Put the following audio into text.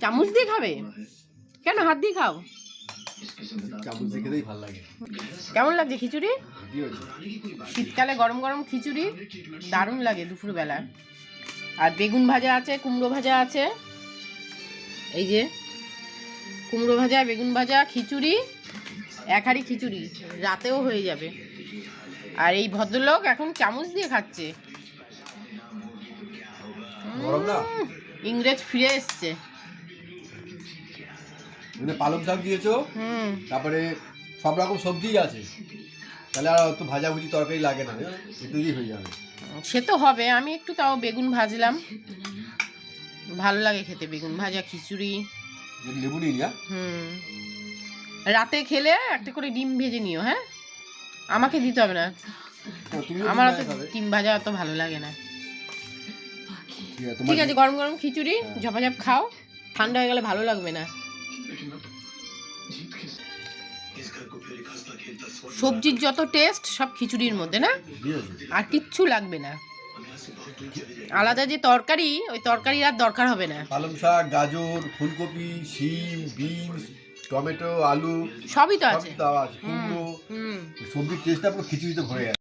চামচ দিয়ে খাবে? কেন হাত দিয়ে খাও? চামচ দিয়ে খেতেই ভালো লাগে। কেমন লাগছে খিচুড়ি? শীতকালে গরম গরম খিচুড়ি দারুণ লাগে দুপুরবেলা। আর বেগুন ভাজা আছে, কুমড়ো ভাজা আছে, এই যে কুমড়ো ভাজা, বেগুন ভাজা, খিচুড়ি, এক হাঁড়ি খিচুড়ি রাতেও হয়ে যাবে। আর এই ভদ্রলোক এখন চামচ দিয়ে খাচ্ছে। ইংরেজ ফিরে এসছে। পালং শাক দিয়েছো, তারপরে সব রকম সবজি আছে, তাহলে আর অত ভাজাভুজি তরকারি লাগে না, এটুকুই হয়ে যাবে। সে তো হবে, আমি একটু তাও বেগুন ভাজলাম, ভালো লাগে খেতে বেগুন ভাজা খিচুড়ি। লেবু নিই না। রাতে খেলে একটা করে ডিম ভেজে নিও। হ্যাঁ, আমাকে দিতে হবে না, আমার অত ডিম ভাজা অত ভালো লাগে না। ঠিক আছে, গরম গরম খিচুড়ি ঝপাঝপ খাও, ঠান্ডা হয়ে গেলে ভালো লাগবে না। সবজির যত টেস্ট সব খিচুড়ির মধ্যে, না আর কিচ্ছু লাগবে না। আলাদা যে তরকারি, ওই তরকারি আর দরকার হবে না। পালং শাক, গাজর, ফুলকপি, শিম, বিনস, টমেটো, আলু সবই তো আছে, কুমড়ো, সবজির টেস্টটা পুরো খিচুড়িতে ভরে আছে।